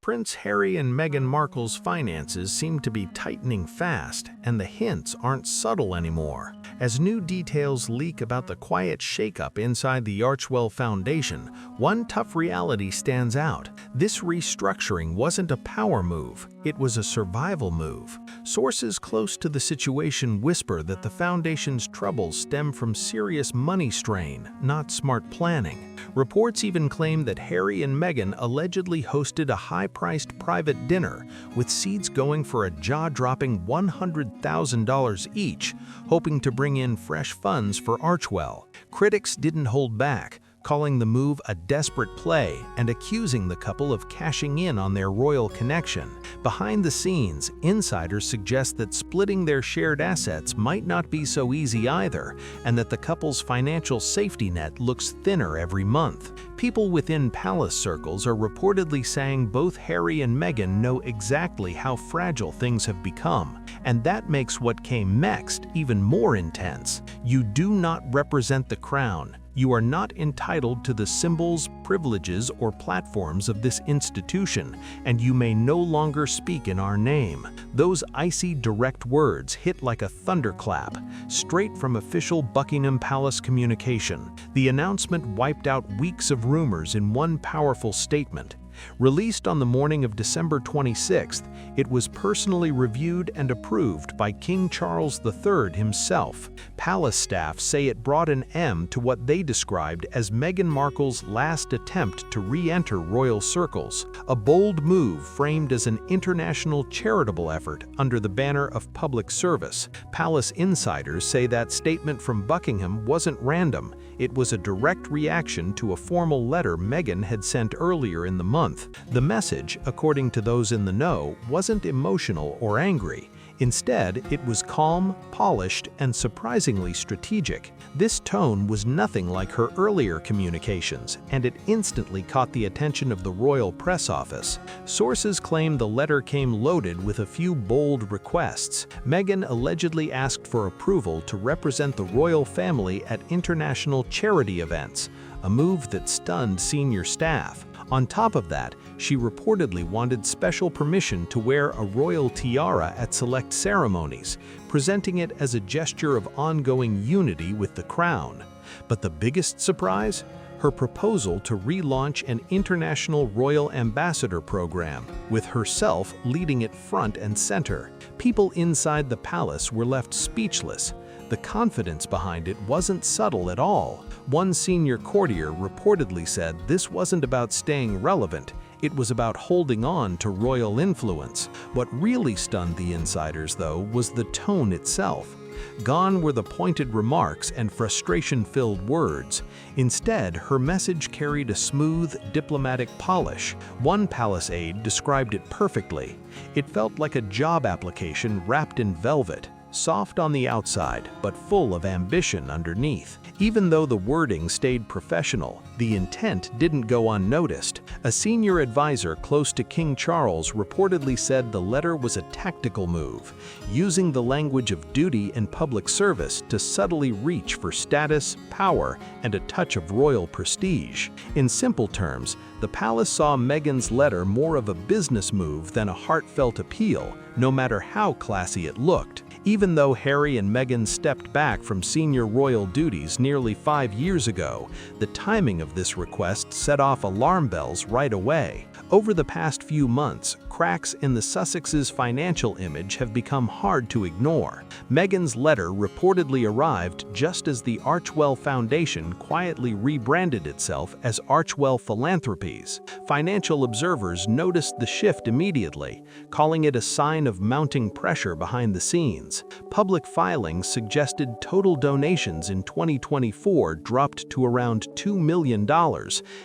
Prince Harry and Meghan Markle's finances seem to be tightening fast, and the hints aren't subtle anymore. As new details leak about the quiet shakeup inside the Archewell Foundation, one tough reality stands out. This restructuring wasn't a power move, it was a survival move. Sources close to the situation whisper that the foundation's troubles stem from serious money strain, not smart planning. Reports even claim that Harry and Meghan allegedly hosted a high-priced private dinner, with seats going for a jaw-dropping $100,000 each, hoping to bring in fresh funds for Archewell. Critics didn't hold back, calling the move a desperate play and accusing the couple of cashing in on their royal connection. Behind the scenes, insiders suggest that splitting their shared assets might not be so easy either, and that the couple's financial safety net looks thinner every month. People within palace circles are reportedly saying both Harry and Meghan know exactly how fragile things have become, and that makes what came next even more intense. You do not represent the crown. You are not entitled to the symbols, privileges, or platforms of this institution, and you may no longer speak in our name. Those icy, direct words hit like a thunderclap, straight from official Buckingham Palace communication. The announcement wiped out weeks of rumors in one powerful statement. Released on the morning of December 26th, it was personally reviewed and approved by King Charles III himself. Palace staff say it brought an end to what they described as Meghan Markle's last attempt to re-enter royal circles, a bold move framed as an international charitable effort under the banner of public service. Palace insiders say that statement from Buckingham wasn't random. It was a direct reaction to a formal letter Meghan had sent earlier in the month. The message, according to those in the know, wasn't emotional or angry. Instead, it was calm, polished, and surprisingly strategic. This tone was nothing like her earlier communications, and it instantly caught the attention of the royal press office. Sources claim the letter came loaded with a few bold requests. Meghan allegedly asked for approval to represent the royal family at international charity events, a move that stunned senior staff. On top of that, she reportedly wanted special permission to wear a royal tiara at select ceremonies, presenting it as a gesture of ongoing unity with the crown. But the biggest surprise? Her proposal to relaunch an international royal ambassador program, with herself leading it front and center. People inside the palace were left speechless. The confidence behind it wasn't subtle at all. One senior courtier reportedly said this wasn't about staying relevant, it was about holding on to royal influence. What really stunned the insiders, though, was the tone itself. Gone were the pointed remarks and frustration-filled words. Instead, her message carried a smooth, diplomatic polish. One palace aide described it perfectly. It felt like a job application wrapped in velvet. Soft on the outside, but full of ambition underneath. Even though the wording stayed professional, the intent didn't go unnoticed. A senior advisor close to King Charles reportedly said the letter was a tactical move, using the language of duty and public service to subtly reach for status, power, and a touch of royal prestige. In simple terms, the palace saw Meghan's letter more of a business move than a heartfelt appeal, no matter how classy it looked. Even though Harry and Meghan stepped back from senior royal duties nearly 5 years ago, the timing of this request set off alarm bells right away. Over the past few months, cracks in the Sussexes' financial image have become hard to ignore. Meghan's letter reportedly arrived just as the Archewell Foundation quietly rebranded itself as Archewell Philanthropies. Financial observers noticed the shift immediately, calling it a sign of mounting pressure behind the scenes. Public filings suggested total donations in 2024 dropped to around $2 million,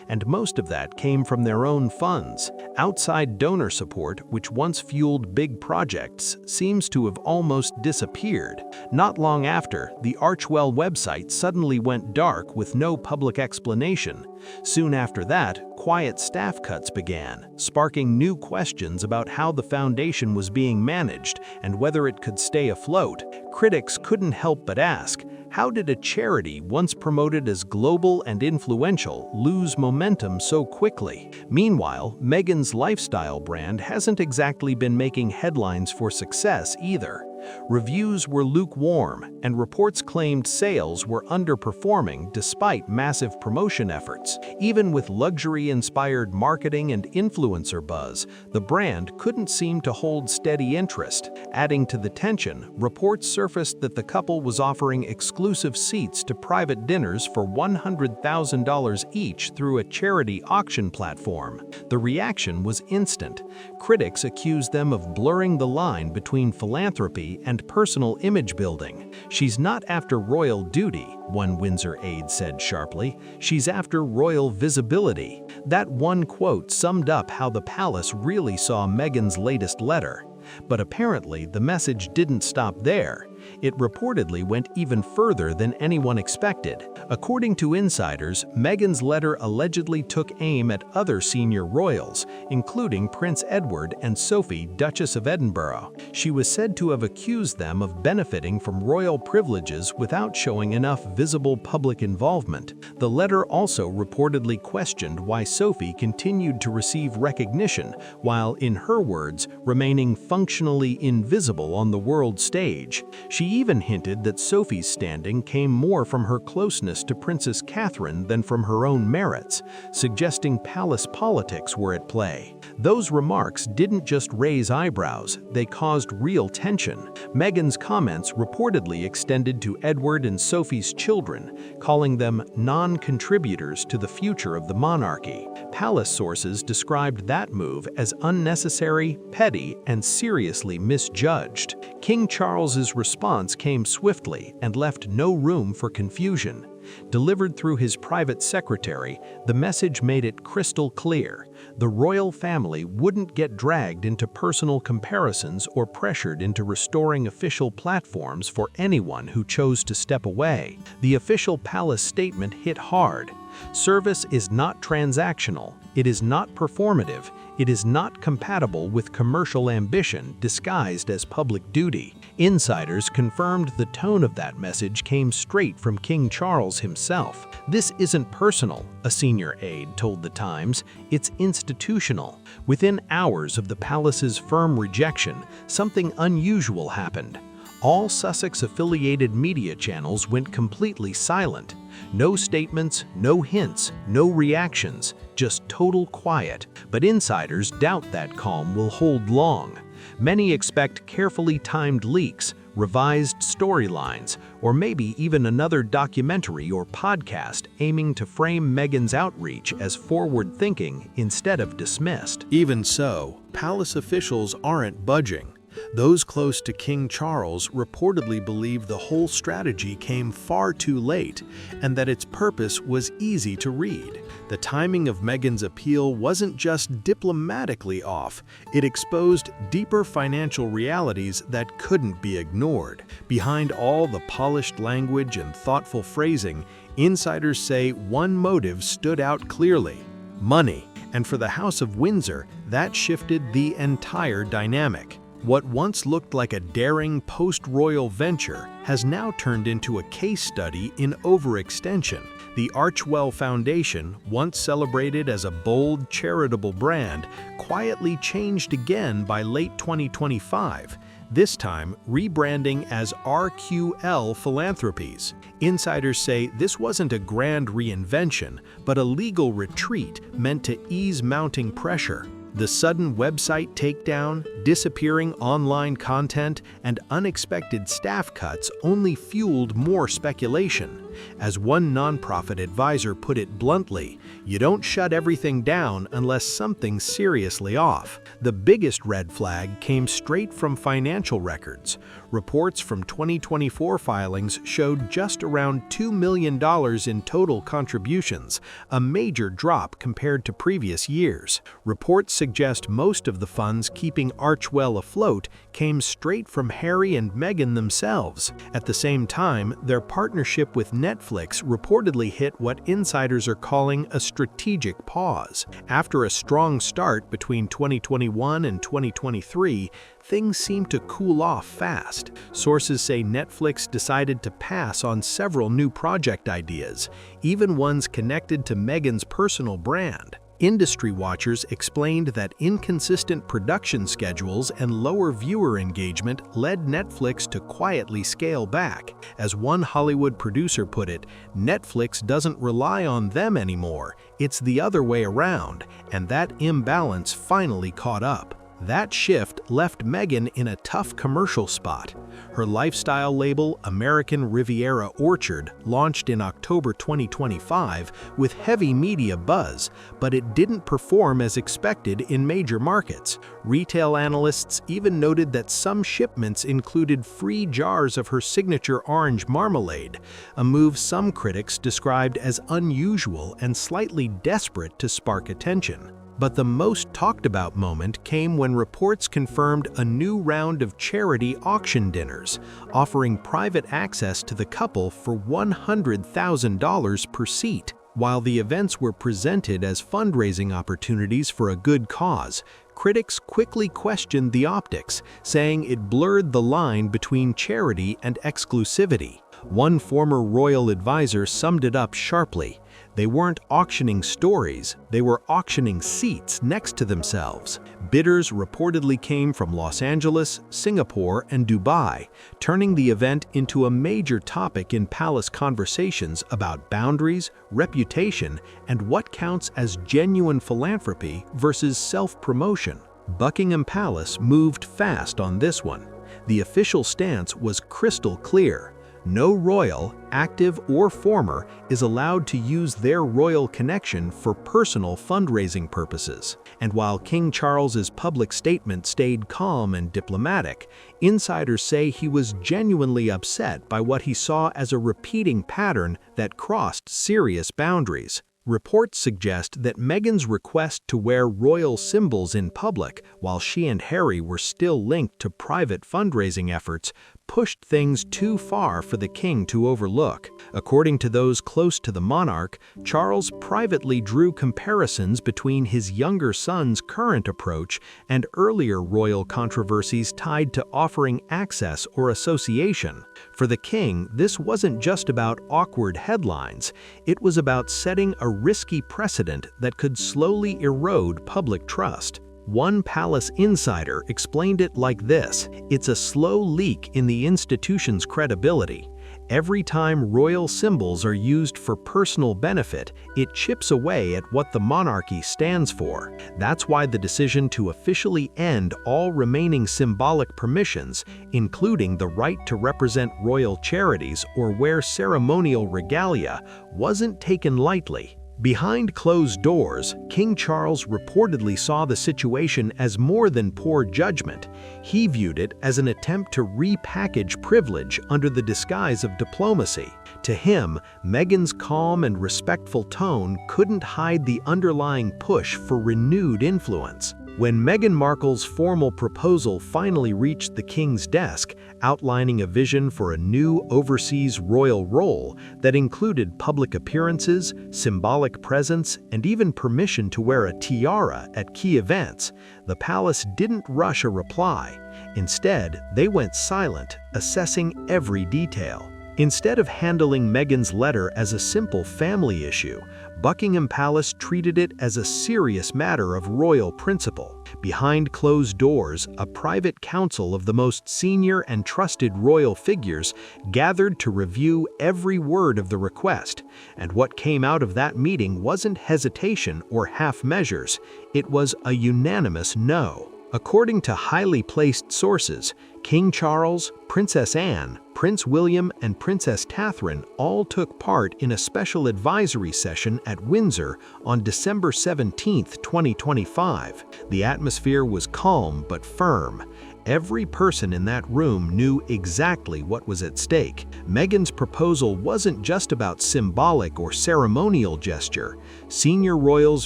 and most of that came from their own funds. Outside donor support, which once fueled big projects, seems to have almost disappeared. Not long after, the Archewell website suddenly went dark with no public explanation. Soon after that, quiet staff cuts began, sparking new questions about how the foundation was being managed and whether it could stay afloat. Critics couldn't help but ask, How did a charity once promoted as global and influential lose momentum so quickly? Meanwhile, Meghan's lifestyle brand hasn't exactly been making headlines for success either. Reviews were lukewarm, and reports claimed sales were underperforming despite massive promotion efforts. Even with luxury-inspired marketing and influencer buzz, the brand couldn't seem to hold steady interest. Adding to the tension, reports surfaced that the couple was offering exclusive seats to private dinners for $100,000 each through a charity auction platform. The reaction was instant. Critics accused them of blurring the line between philanthropy and personal image building. "She's not after royal duty," one Windsor aide said sharply. "She's after royal visibility." That one quote summed up how the palace really saw Meghan's latest letter. But apparently, the message didn't stop there. It reportedly went even further than anyone expected. According to insiders, Meghan's letter allegedly took aim at other senior royals, including Prince Edward and Sophie, Duchess of Edinburgh. She was said to have accused them of benefiting from royal privileges without showing enough visible public involvement. The letter also reportedly questioned why Sophie continued to receive recognition, while, in her words, remaining functionally invisible on the world stage. She even hinted that Sophie's standing came more from her closeness to Princess Catherine than from her own merits, suggesting palace politics were at play. Those remarks didn't just raise eyebrows, they caused real tension. Meghan's comments reportedly extended to Edward and Sophie's children, calling them non-contributors to the future of the monarchy. Palace sources described that move as unnecessary, petty, and seriously misjudged. King Charles's response came swiftly and left no room for confusion. Delivered through his private secretary, the message made it crystal clear. The royal family wouldn't get dragged into personal comparisons or pressured into restoring official platforms for anyone who chose to step away. The official palace statement hit hard. Service is not transactional, it is not performative, it is not compatible with commercial ambition disguised as public duty. Insiders confirmed the tone of that message came straight from King Charles himself. "This isn't personal," a senior aide told The Times, "it's institutional." Within hours of the palace's firm rejection, something unusual happened. All Sussex-affiliated media channels went completely silent. No statements, no hints, no reactions, just total quiet. But insiders doubt that calm will hold long. Many expect carefully timed leaks, revised storylines, or maybe even another documentary or podcast aiming to frame Meghan's outreach as forward-thinking instead of dismissed. Even so, palace officials aren't budging. Those close to King Charles reportedly believe the whole strategy came far too late and that its purpose was easy to read. The timing of Meghan's appeal wasn't just diplomatically off, it exposed deeper financial realities that couldn't be ignored. Behind all the polished language and thoughtful phrasing, insiders say one motive stood out clearly: money. And for the House of Windsor, that shifted the entire dynamic. What once looked like a daring post-royal venture has now turned into a case study in overextension. The Archewell Foundation, once celebrated as a bold, charitable brand, quietly changed again by late 2025, this time rebranding as Archewell Philanthropies. Insiders say this wasn't a grand reinvention, but a legal retreat meant to ease mounting pressure. The sudden website takedown, disappearing online content, and unexpected staff cuts only fueled more speculation. As one nonprofit advisor put it bluntly, you don't shut everything down unless something's seriously off. The biggest red flag came straight from financial records. Reports from 2024 filings showed just around $2 million in total contributions, a major drop compared to previous years. Reports suggest most of the funds keeping Archewell afloat came straight from Harry and Meghan themselves. At the same time, their partnership with Netflix reportedly hit what insiders are calling a strategic pause. After a strong start between 2021 and 2023, things seemed to cool off fast. list. Sources say Netflix decided to pass on several new project ideas, even ones connected to Meghan's personal brand. Industry watchers explained that inconsistent production schedules and lower viewer engagement led Netflix to quietly scale back. As one Hollywood producer put it, Netflix doesn't rely on them anymore, it's the other way around, and that imbalance finally caught up. That shift left Meghan in a tough commercial spot. Her lifestyle label, American Riviera Orchard, launched in October 2025 with heavy media buzz, but it didn't perform as expected in major markets. Retail analysts even noted that some shipments included free jars of her signature orange marmalade, a move some critics described as unusual and slightly desperate to spark attention. But the most talked about moment came when reports confirmed a new round of charity auction dinners, offering private access to the couple for $100,000 per seat. While the events were presented as fundraising opportunities for a good cause, critics quickly questioned the optics, saying it blurred the line between charity and exclusivity. One former royal advisor summed it up sharply. They weren't auctioning stories, they were auctioning seats next to themselves. Bidders reportedly came from Los Angeles, Singapore, and Dubai, turning the event into a major topic in palace conversations about boundaries, reputation, and what counts as genuine philanthropy versus self-promotion. Buckingham Palace moved fast on this one. The official stance was crystal clear. No royal, active or former, is allowed to use their royal connection for personal fundraising purposes. And while King Charles's public statement stayed calm and diplomatic, insiders say he was genuinely upset by what he saw as a repeating pattern that crossed serious boundaries. Reports suggest that Meghan's request to wear royal symbols in public while she and Harry were still linked to private fundraising efforts pushed things too far for the king to overlook. According to those close to the monarch, Charles privately drew comparisons between his younger son's current approach and earlier royal controversies tied to offering access or association. For the king, this wasn't just about awkward headlines, it was about setting a risky precedent that could slowly erode public trust. One palace insider explained it like this: it's a slow leak in the institution's credibility. Every time royal symbols are used for personal benefit, it chips away at what the monarchy stands for. That's why the decision to officially end all remaining symbolic permissions, including the right to represent royal charities or wear ceremonial regalia, wasn't taken lightly. Behind closed doors, King Charles reportedly saw the situation as more than poor judgment. He viewed it as an attempt to repackage privilege under the disguise of diplomacy. To him, Meghan's calm and respectful tone couldn't hide the underlying push for renewed influence. When Meghan Markle's formal proposal finally reached the king's desk, outlining a vision for a new overseas royal role that included public appearances, symbolic presence, and even permission to wear a tiara at key events, the palace didn't rush a reply. Instead, they went silent, assessing every detail. Instead of handling Meghan's letter as a simple family issue, Buckingham Palace treated it as a serious matter of royal principle. Behind closed doors, a private council of the most senior and trusted royal figures gathered to review every word of the request. And what came out of that meeting wasn't hesitation or half measures, it was a unanimous no. According to highly placed sources, King Charles, Princess Anne, Prince William, and Princess Catherine all took part in a special advisory session at Windsor on December 17, 2025. The atmosphere was calm but firm. Every person in that room knew exactly what was at stake. Meghan's proposal wasn't just about symbolic or ceremonial gesture. Senior royals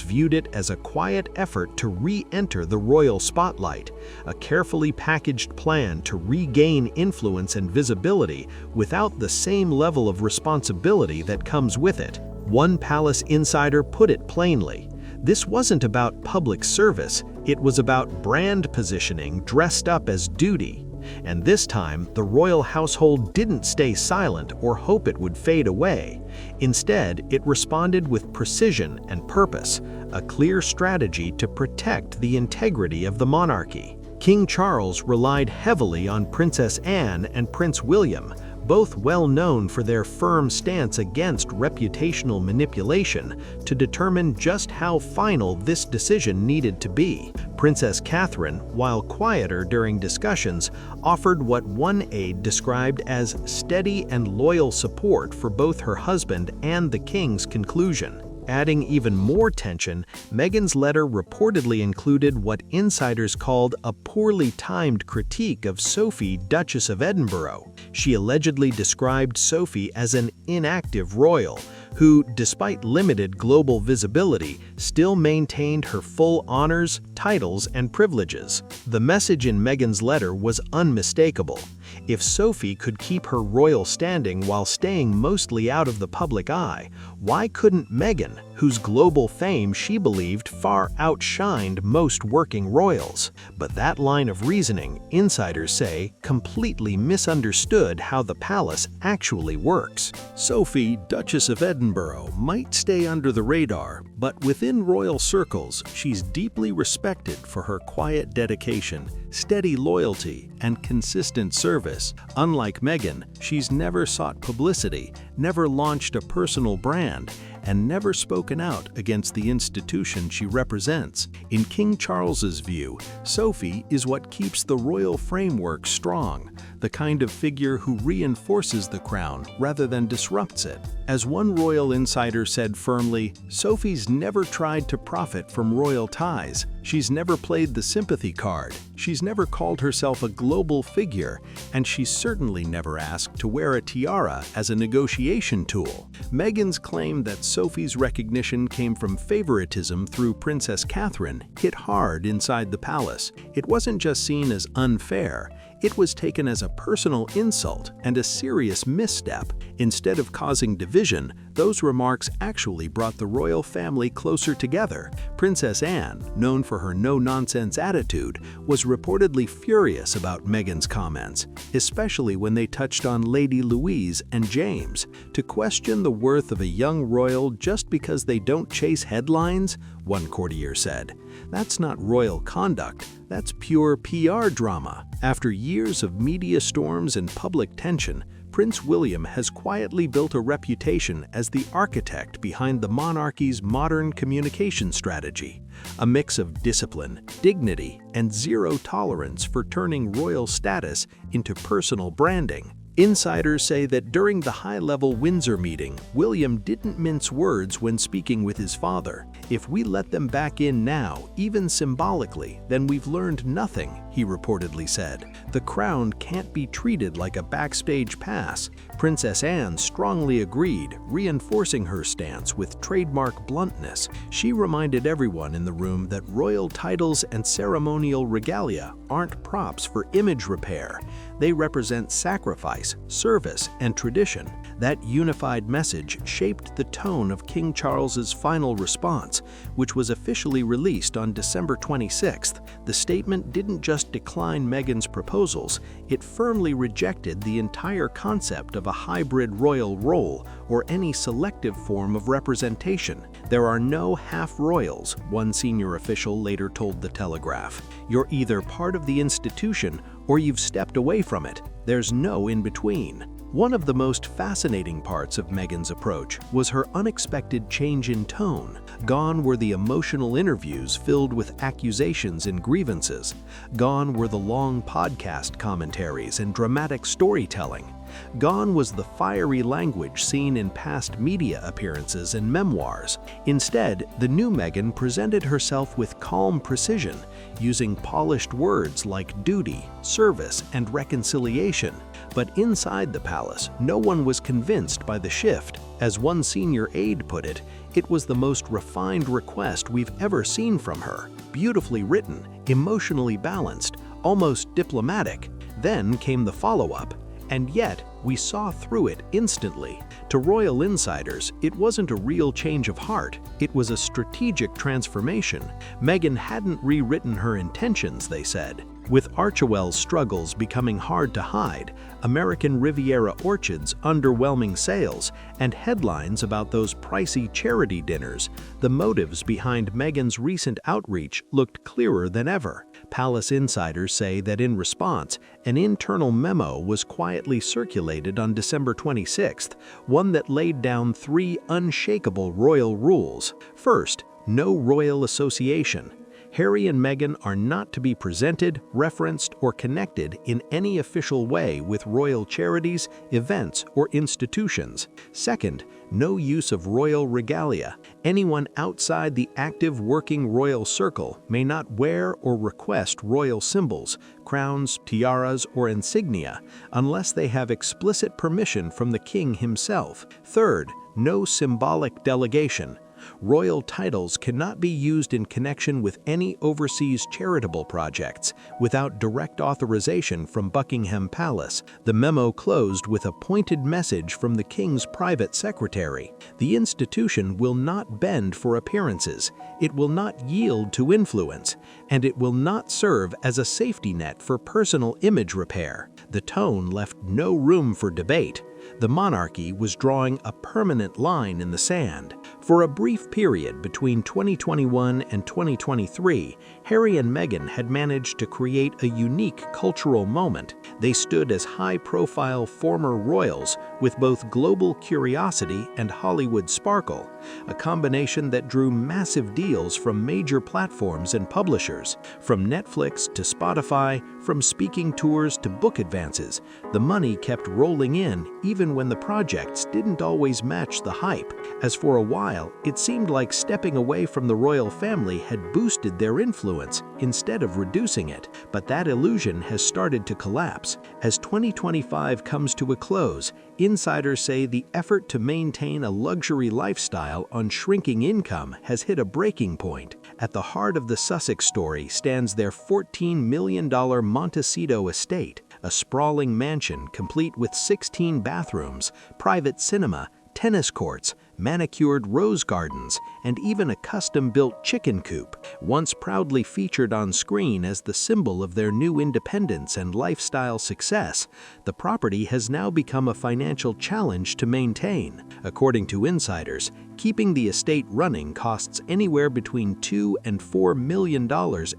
viewed it as a quiet effort to re-enter the royal spotlight, a carefully packaged plan to regain influence and visibility without the same level of responsibility that comes with it. One palace insider put it plainly: this wasn't about public service, it was about brand positioning dressed up as duty. And this time, the royal household didn't stay silent or hope it would fade away. Instead, it responded with precision and purpose, a clear strategy to protect the integrity of the monarchy. King Charles relied heavily on Princess Anne and Prince William, both well known for their firm stance against reputational manipulation, to determine just how final this decision needed to be. Princess Catherine, while quieter during discussions, offered what one aide described as steady and loyal support for both her husband and the king's conclusion. Adding even more tension, Meghan's letter reportedly included what insiders called a poorly timed critique of Sophie, Duchess of Edinburgh. She allegedly described Sophie as an inactive royal, who, despite limited global visibility, still maintained her full honors, titles, and privileges. The message in Meghan's letter was unmistakable. If Sophie could keep her royal standing while staying mostly out of the public eye, why couldn't Meghan, whose global fame she believed far outshined most working royals? But that line of reasoning, insiders say, completely misunderstood how the palace actually works. Sophie, Duchess of Edinburgh, might stay under the radar, but within royal circles, she's deeply respected for her quiet dedication, steady loyalty, and consistent service. Unlike Meghan, she's never sought publicity, never launched a personal brand, and never spoken out against the institution she represents. In King Charles's view, Sophie is what keeps the royal framework strong, the kind of figure who reinforces the crown rather than disrupts it. As one royal insider said firmly, Sophie's never tried to profit from royal ties. She's never played the sympathy card. She's never called herself a global figure, and she's certainly never asked to wear a tiara as a negotiation tool. Meghan's claim that Sophie's recognition came from favoritism through Princess Catherine hit hard inside the palace. It wasn't just seen as unfair, it was taken as a personal insult and a serious misstep. Instead of causing division, those remarks actually brought the royal family closer together. Princess Anne, known for her no-nonsense attitude, was reportedly furious about Meghan's comments, especially when they touched on Lady Louise and James. To question the worth of a young royal just because they don't chase headlines, one courtier said, that's not royal conduct, that's pure PR drama. After years of media storms and public tension, Prince William has quietly built a reputation as the architect behind the monarchy's modern communication strategy, a mix of discipline, dignity, and zero tolerance for turning royal status into personal branding. Insiders say that during the high-level Windsor meeting, William didn't mince words when speaking with his father. If we let them back in now, even symbolically, then we've learned nothing, he reportedly said. The crown can't be treated like a backstage pass. Princess Anne strongly agreed, reinforcing her stance with trademark bluntness. She reminded everyone in the room that royal titles and ceremonial regalia aren't props for image repair. They represent sacrifice, service, and tradition. That unified message shaped the tone of King Charles's final response, which was officially released on December 26th. The statement didn't just decline Meghan's proposals, it firmly rejected the entire concept of a hybrid royal role or any selective form of representation. There are no half-royals, one senior official later told The Telegraph. You're either part of the institution or you've stepped away from it. There's no in-between. One of the most fascinating parts of Meghan's approach was her unexpected change in tone. Gone were the emotional interviews filled with accusations and grievances. Gone were the long podcast commentaries and dramatic storytelling. Gone was the fiery language seen in past media appearances and memoirs. Instead, the new Meghan presented herself with calm precision, using polished words like duty, service, and reconciliation. But inside the palace, no one was convinced by the shift. As one senior aide put it, it was the most refined request we've ever seen from her. Beautifully written, emotionally balanced, almost diplomatic. Then came the follow-up. And yet, we saw through it instantly. To royal insiders, it wasn't a real change of heart. It was a strategic transformation. Meghan hadn't rewritten her intentions, they said. With Archewell's struggles becoming hard to hide, American Riviera orchids' underwhelming sales, and headlines about those pricey charity dinners, the motives behind Meghan's recent outreach looked clearer than ever. Palace insiders say that in response, an internal memo was quietly circulated on December 26, one that laid down 3 unshakable royal rules. First, no royal association. Harry and Meghan are not to be presented, referenced, or connected in any official way with royal charities, events, or institutions. Second, no use of royal regalia. Anyone outside the active working royal circle may not wear or request royal symbols, crowns, tiaras, or insignia unless they have explicit permission from the king himself. Third, no symbolic delegation. Royal titles cannot be used in connection with any overseas charitable projects without direct authorization from Buckingham Palace. The memo closed with a pointed message from the King's private secretary. The institution will not bend for appearances, it will not yield to influence, and it will not serve as a safety net for personal image repair. The tone left no room for debate. The monarchy was drawing a permanent line in the sand. For a brief period between 2021 and 2023, Harry and Meghan had managed to create a unique cultural moment. They stood as high-profile former royals with both global curiosity and Hollywood sparkle, a combination that drew massive deals from major platforms and publishers. From Netflix to Spotify, from speaking tours to book advances, the money kept rolling in even when the projects didn't always match the hype. As for a while, it seemed like stepping away from the royal family had boosted their influence instead of reducing it. But that illusion has started to collapse. As 2025 comes to a close, insiders say the effort to maintain a luxury lifestyle on shrinking income has hit a breaking point. At the heart of the Sussex story stands their $14 million Montecito estate, a sprawling mansion complete with 16 bathrooms, private cinema, tennis courts, manicured rose gardens, and even a custom-built chicken coop. Once proudly featured on screen as the symbol of their new independence and lifestyle success, the property has now become a financial challenge to maintain. According to insiders, keeping the estate running costs anywhere between $2 and $4 million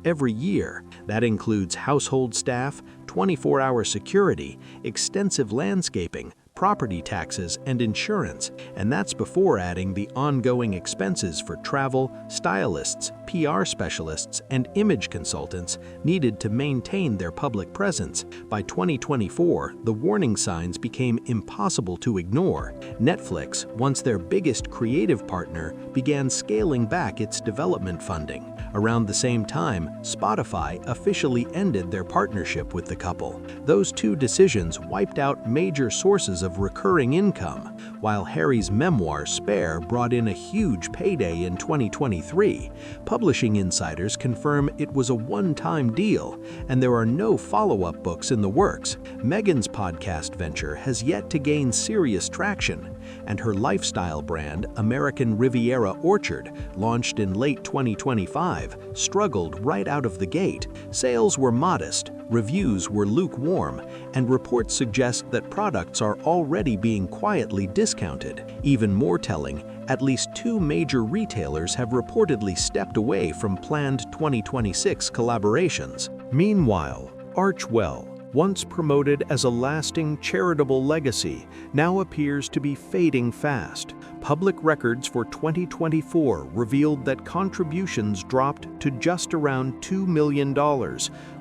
every year. That includes household staff, 24-hour security, extensive landscaping, property taxes, and insurance, and that's before adding the ongoing expenses for travel, stylists, PR specialists, and image consultants needed to maintain their public presence. By 2024, the warning signs became impossible to ignore. Netflix, once their biggest creative partner, began scaling back its development funding. Around the same time, Spotify officially ended their partnership with the couple. Those two decisions wiped out major sources of recurring income, while Harry's memoir Spare brought in a huge payday in 2023. Publishing insiders confirm it was a one-time deal, and there are no follow-up books in the works. Meghan's podcast venture has yet to gain serious traction, and her lifestyle brand, American Riviera Orchard, launched in late 2025, struggled right out of the gate. Sales were modest, reviews were lukewarm, and reports suggest that products are already being quietly discounted. Even more telling, at least 2 major retailers have reportedly stepped away from planned 2026 collaborations. Meanwhile, Archewell, once promoted as a lasting charitable legacy, now appears to be fading fast. Public records for 2024 revealed that contributions dropped to just around $2 million,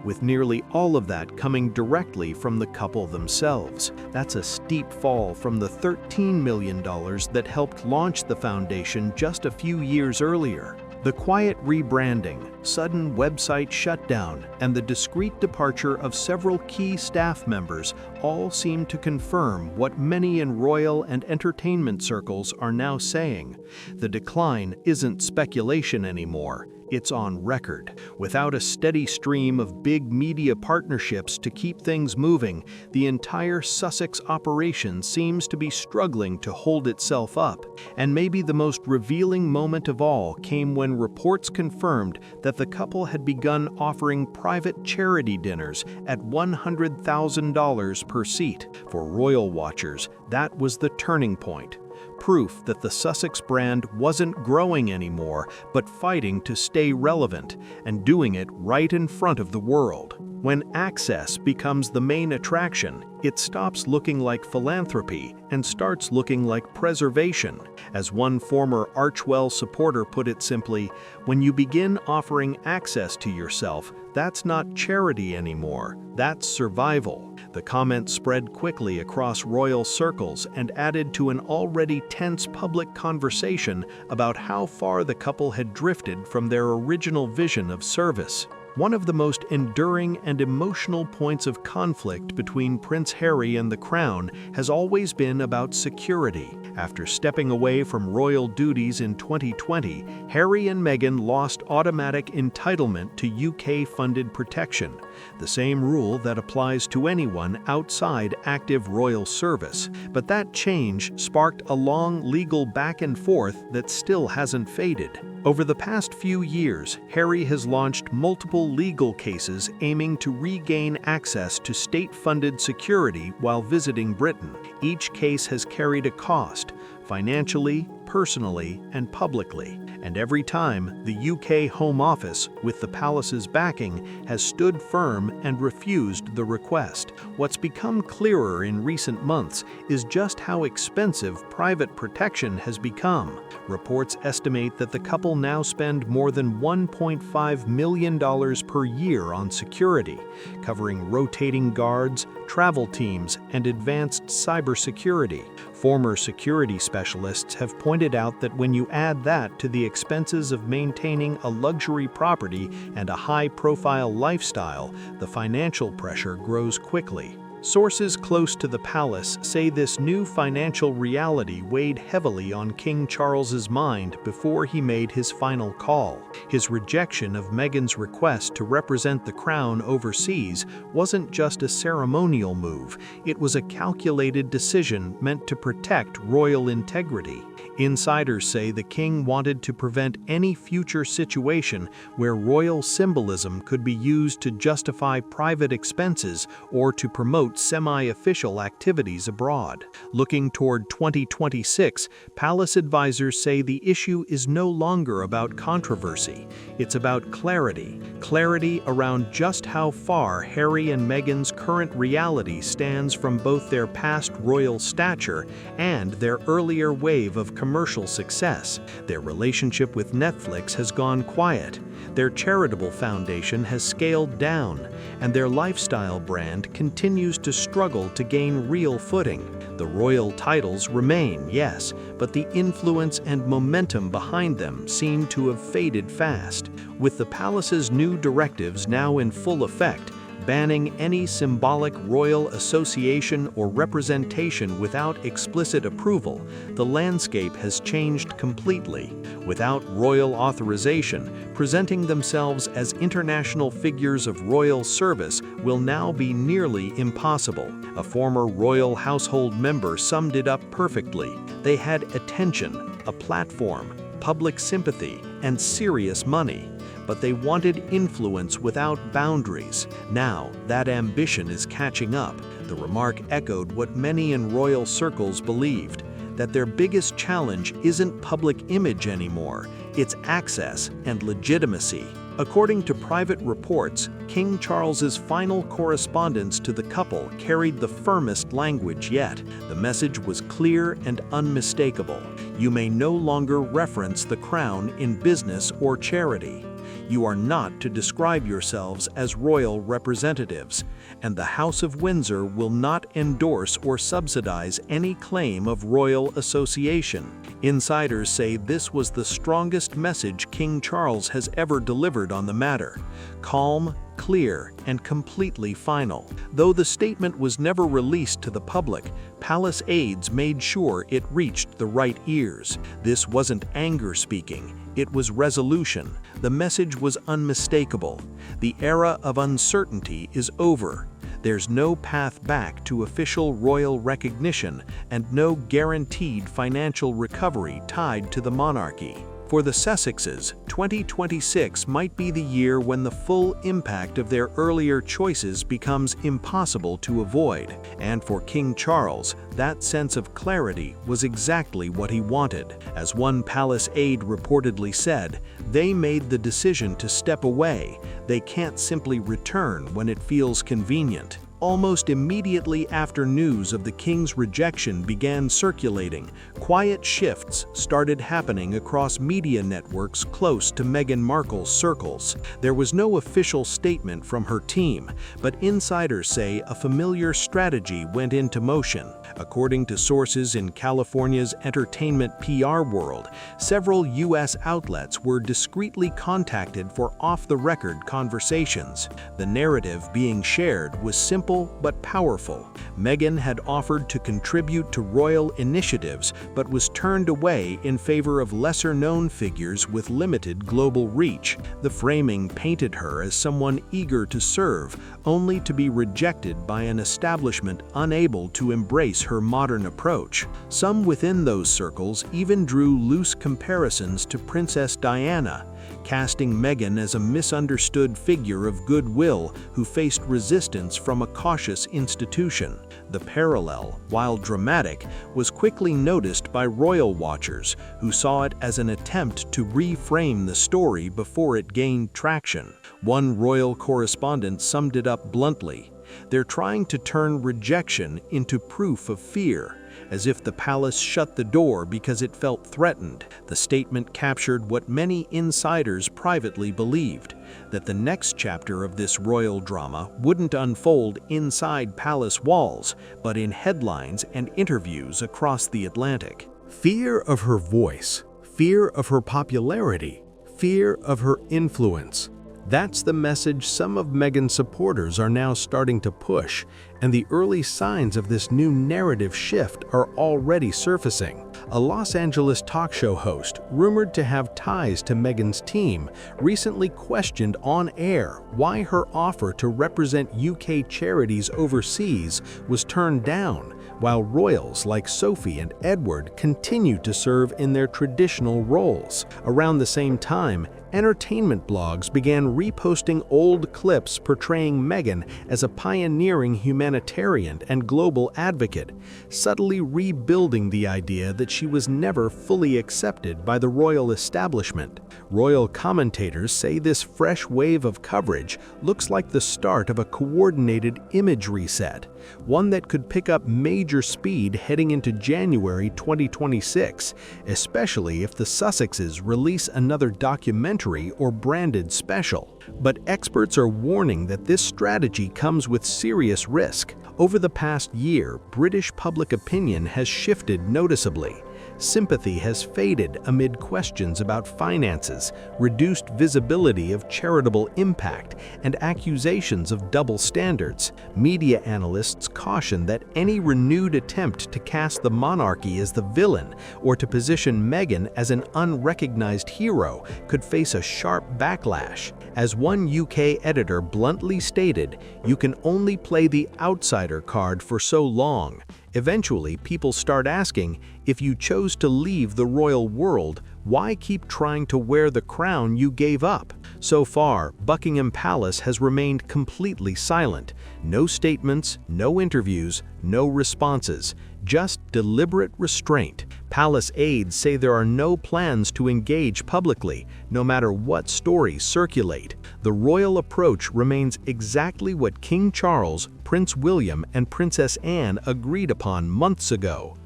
with nearly all of that coming directly from the couple themselves. That's a steep fall from the $13 million that helped launch the foundation just a few years earlier. The quiet rebranding, sudden website shutdown, and the discreet departure of several key staff members all seem to confirm what many in royal and entertainment circles are now saying. The decline isn't speculation anymore, It's on record. Without a steady stream of big media partnerships to keep things moving, the entire Sussex operation seems to be struggling to hold itself up. And maybe the most revealing moment of all came when reports confirmed that the couple had begun offering private charity dinners at $100,000 per seat. For royal watchers, that was the turning point. Proof that the Sussex brand wasn't growing anymore, but fighting to stay relevant, and doing it right in front of the world. When access becomes the main attraction, it stops looking like philanthropy and starts looking like preservation. As one former Archewell supporter put it simply, when you begin offering access to yourself, that's not charity anymore, that's survival. The comment spread quickly across royal circles and added to an already tense public conversation about how far the couple had drifted from their original vision of service. One of the most enduring and emotional points of conflict between Prince Harry and the Crown has always been about security. After stepping away from royal duties in 2020, Harry and Meghan lost automatic entitlement to UK-funded protection, the same rule that applies to anyone outside active royal service. But that change sparked a long legal back and forth that still hasn't faded. Over the past few years, Harry has launched multiple legal cases aiming to regain access to state-funded security while visiting Britain. Each case has carried a cost, financially, personally, and publicly. And every time, the UK Home Office, with the palace's backing, has stood firm and refused the request. What's become clearer in recent months is just how expensive private protection has become. Reports estimate that the couple now spend more than $1.5 million per year on security, covering rotating guards, travel teams, and advanced cybersecurity. Former security specialists have pointed out that when you add that to the expenses of maintaining a luxury property and a high-profile lifestyle, the financial pressure grows quickly. Sources close to the palace say this new financial reality weighed heavily on King Charles's mind before he made his final call. His rejection of Meghan's request to represent the crown overseas wasn't just a ceremonial move, it was a calculated decision meant to protect royal integrity. Insiders say the king wanted to prevent any future situation where royal symbolism could be used to justify private expenses or to promote semi-official activities abroad. Looking toward 2026, palace advisors say the issue is no longer about controversy. It's about clarity. Clarity around just how far Harry and Meghan's current reality stands from both their past royal stature and their earlier wave of commercial success. Their relationship with Netflix has gone quiet, their charitable foundation has scaled down, and their lifestyle brand continues to struggle to gain real footing. The royal titles remain, yes, but the influence and momentum behind them seem to have faded fast. With the palace's new directives now in full effect, banning any symbolic royal association or representation without explicit approval, the landscape has changed completely. Without royal authorization, presenting themselves as international figures of royal service will now be nearly impossible. A former royal household member summed it up perfectly. They had attention, a platform, public sympathy, and serious money. But they wanted influence without boundaries. Now, that ambition is catching up. The remark echoed what many in royal circles believed, that their biggest challenge isn't public image anymore, it's access and legitimacy. According to private reports, King Charles's final correspondence to the couple carried the firmest language yet. The message was clear and unmistakable. You may no longer reference the crown in business or charity. You are not to describe yourselves as royal representatives, and the House of Windsor will not endorse or subsidize any claim of royal association. Insiders say this was the strongest message King Charles has ever delivered on the matter. Calm, clear, and completely final. Though the statement was never released to the public, palace aides made sure it reached the right ears. This wasn't anger speaking, it was resolution. The message was unmistakable. The era of uncertainty is over. There's no path back to official royal recognition and no guaranteed financial recovery tied to the monarchy. For the Sussexes, 2026 might be the year when the full impact of their earlier choices becomes impossible to avoid. And for King Charles, that sense of clarity was exactly what he wanted. As one palace aide reportedly said, "They made the decision to step away. They can't simply return when it feels convenient." Almost immediately after news of the king's rejection began circulating, quiet shifts started happening across media networks close to Meghan Markle's circles. There was no official statement from her team, but insiders say a familiar strategy went into motion. According to sources in California's entertainment PR world, several U.S. outlets were discreetly contacted for off-the-record conversations. The narrative being shared was simple but powerful. Meghan had offered to contribute to royal initiatives but was turned away in favor of lesser-known figures with limited global reach. The framing painted her as someone eager to serve, only to be rejected by an establishment unable to embrace her modern approach. Some within those circles even drew loose comparisons to Princess Diana, casting Meghan as a misunderstood figure of goodwill who faced resistance from a cautious institution. The parallel, while dramatic, was quickly noticed by royal watchers, who saw it as an attempt to reframe the story before it gained traction. One royal correspondent summed it up bluntly: "They're trying to turn rejection into proof of fear, as if the palace shut the door because it felt threatened." The statement captured what many insiders privately believed, that the next chapter of this royal drama wouldn't unfold inside palace walls, but in headlines and interviews across the Atlantic. Fear of her voice, fear of her popularity, fear of her influence. That's the message some of Meghan's supporters are now starting to push, and the early signs of this new narrative shift are already surfacing. A Los Angeles talk show host, rumored to have ties to Meghan's team, recently questioned on air why her offer to represent UK charities overseas was turned down, while royals like Sophie and Edward continue to serve in their traditional roles. Around the same time, entertainment blogs began reposting old clips portraying Meghan as a pioneering humanitarian and global advocate, subtly rebuilding the idea that she was never fully accepted by the royal establishment. Royal commentators say this fresh wave of coverage looks like the start of a coordinated image reset, one that could pick up major speed heading into January 2026, especially if the Sussexes release another documentary or branded special. But experts are warning that this strategy comes with serious risk. Over the past year, British public opinion has shifted noticeably. Sympathy has faded amid questions about finances, reduced visibility of charitable impact, and accusations of double standards. Media analysts caution that any renewed attempt to cast the monarchy as the villain or to position Meghan as an unrecognized hero could face a sharp backlash. As one UK editor bluntly stated, "You can only play the outsider card for so long. Eventually, people start asking, if you chose to leave the royal world, why keep trying to wear the crown you gave up?" So far, Buckingham Palace has remained completely silent. No statements, no interviews, no responses, just deliberate restraint. Palace aides say there are no plans to engage publicly, no matter what stories circulate. The royal approach remains exactly what King Charles, Prince William, and Princess Anne agreed upon months ago.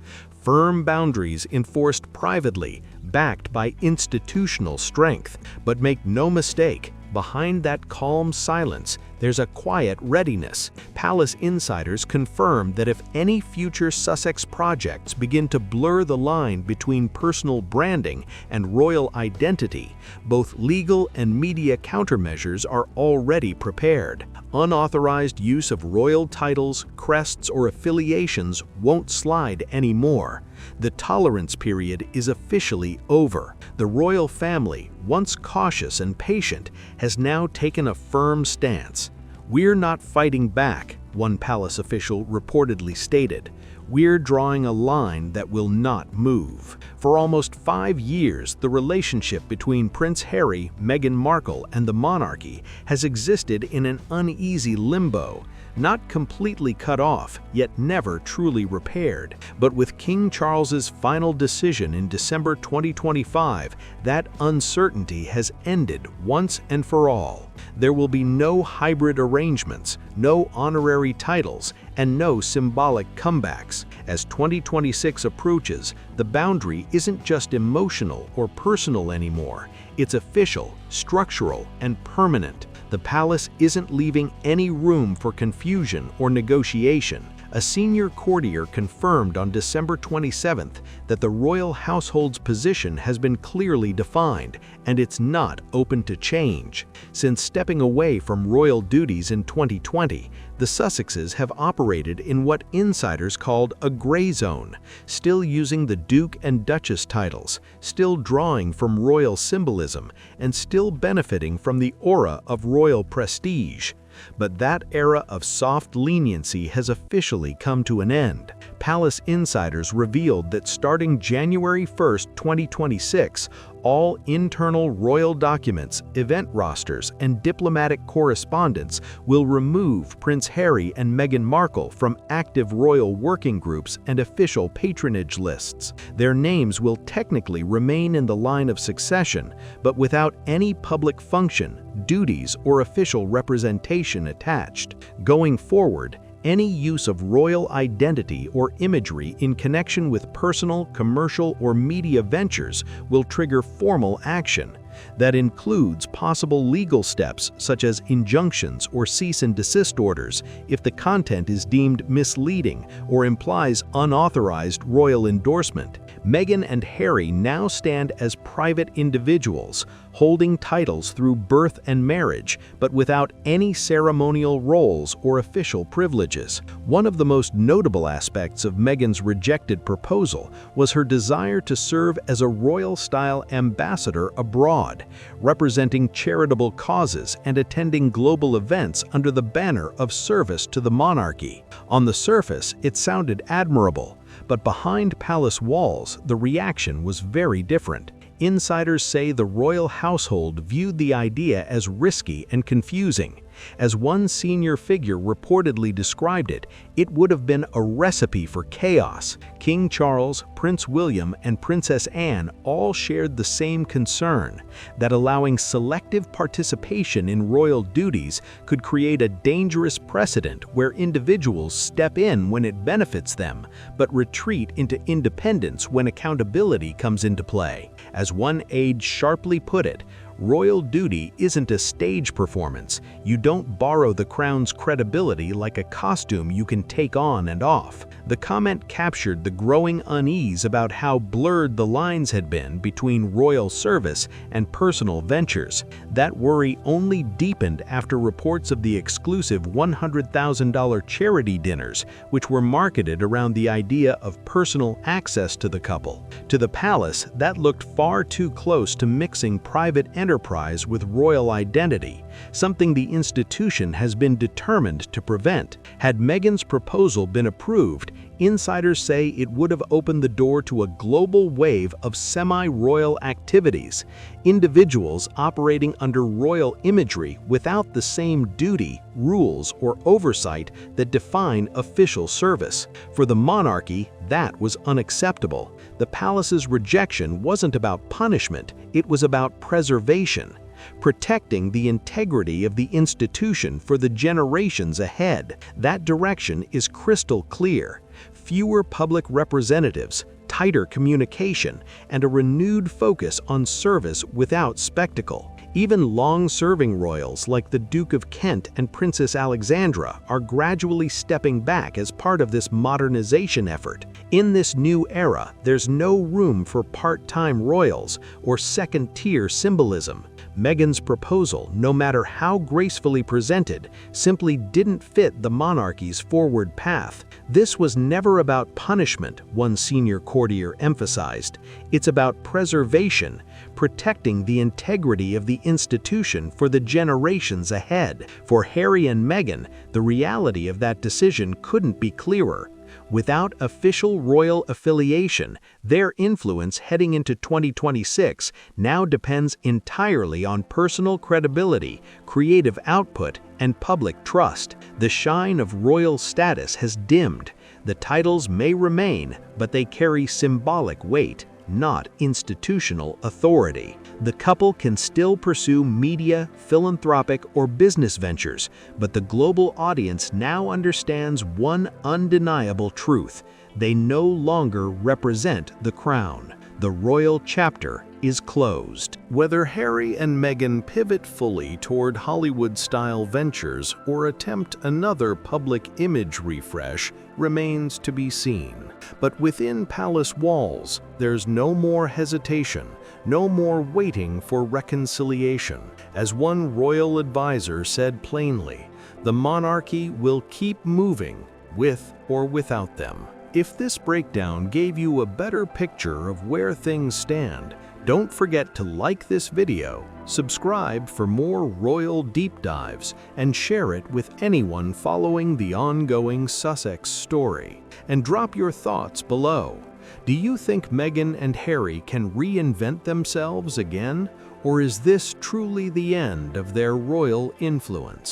Firm boundaries enforced privately, backed by institutional strength. But make no mistake, behind that calm silence, there's a quiet readiness. Palace insiders confirm that if any future Sussex projects begin to blur the line between personal branding and royal identity, both legal and media countermeasures are already prepared. Unauthorized use of royal titles, crests, or affiliations won't slide anymore. The tolerance period is officially over. The royal family, once cautious and patient, has now taken a firm stance. "We're not fighting back," one palace official reportedly stated. "We're drawing a line that will not move." For almost 5 years, the relationship between Prince Harry, Meghan Markle, and the monarchy has existed in an uneasy limbo. Not completely cut off, yet never truly repaired. But with King Charles's final decision in December 2025, that uncertainty has ended once and for all. There will be no hybrid arrangements, no honorary titles, and no symbolic comebacks. As 2026 approaches, the boundary isn't just emotional or personal anymore. It's official, structural, and permanent. The palace isn't leaving any room for confusion or negotiation. A senior courtier confirmed on December 27th that the royal household's position has been clearly defined, and it's not open to change. Since stepping away from royal duties in 2020, the Sussexes have operated in what insiders called a gray zone, still using the Duke and Duchess titles, still drawing from royal symbolism, and still benefiting from the aura of royal prestige. But that era of soft leniency has officially come to an end. Palace insiders revealed that starting January 1, 2026, all internal royal documents, event rosters, and diplomatic correspondence will remove Prince Harry and Meghan Markle from active royal working groups and official patronage lists. Their names will technically remain in the line of succession, but without any public function, duties, or official representation attached. Going forward, any use of royal identity or imagery in connection with personal, commercial, or media ventures will trigger formal action. That includes possible legal steps such as injunctions or cease and desist orders if the content is deemed misleading or implies unauthorized royal endorsement. Meghan and Harry now stand as private individuals, holding titles through birth and marriage, but without any ceremonial roles or official privileges. One of the most notable aspects of Meghan's rejected proposal was her desire to serve as a royal-style ambassador abroad, representing charitable causes and attending global events under the banner of service to the monarchy. On the surface, it sounded admirable, but behind palace walls, the reaction was very different. Insiders say the royal household viewed the idea as risky and confusing. As one senior figure reportedly described it, it would have been a recipe for chaos. King Charles, Prince William, and Princess Anne all shared the same concern, that allowing selective participation in royal duties could create a dangerous precedent where individuals step in when it benefits them, but retreat into independence when accountability comes into play. As one aide sharply put it, royal duty isn't a stage performance. You don't borrow the crown's credibility like a costume you can take on and off. The comment captured the growing unease about how blurred the lines had been between royal service and personal ventures. That worry only deepened after reports of the exclusive $100,000 charity dinners, which were marketed around the idea of personal access to the couple. To the palace, that looked far too close to mixing private enterprise with royal identity, something the institution has been determined to prevent. Had Meghan's proposal been approved, insiders say it would have opened the door to a global wave of semi-royal activities, individuals operating under royal imagery without the same duty, rules, or oversight that define official service. For the monarchy, that was unacceptable. The palace's rejection wasn't about punishment, it was about preservation, protecting the integrity of the institution for the generations ahead. That direction is crystal clear. Fewer public representatives, tighter communication, and a renewed focus on service without spectacle. Even long-serving royals like the Duke of Kent and Princess Alexandra are gradually stepping back as part of this modernization effort. In this new era, there's no room for part-time royals or second-tier symbolism. Meghan's proposal, no matter how gracefully presented, simply didn't fit the monarchy's forward path. This was never about punishment, one senior courtier emphasized. It's about preservation, protecting the integrity of the institution for the generations ahead. For Harry and Meghan, the reality of that decision couldn't be clearer. Without official royal affiliation, their influence heading into 2026 now depends entirely on personal credibility, creative output, and public trust. The shine of royal status has dimmed. The titles may remain, but they carry symbolic weight, not institutional authority. The couple can still pursue media, philanthropic, or business ventures, but the global audience now understands one undeniable truth: they no longer represent the crown. The royal chapter is closed. Whether Harry and Meghan pivot fully toward Hollywood-style ventures or attempt another public image refresh remains to be seen. But within palace walls, there's no more hesitation, no more waiting for reconciliation. As one royal advisor said plainly, the monarchy will keep moving, with or without them. If this breakdown gave you a better picture of where things stand, don't forget to like this video, subscribe for more royal deep dives, and share it with anyone following the ongoing Sussex story. And drop your thoughts below. Do you think Meghan and Harry can reinvent themselves again? Or is this truly the end of their royal influence?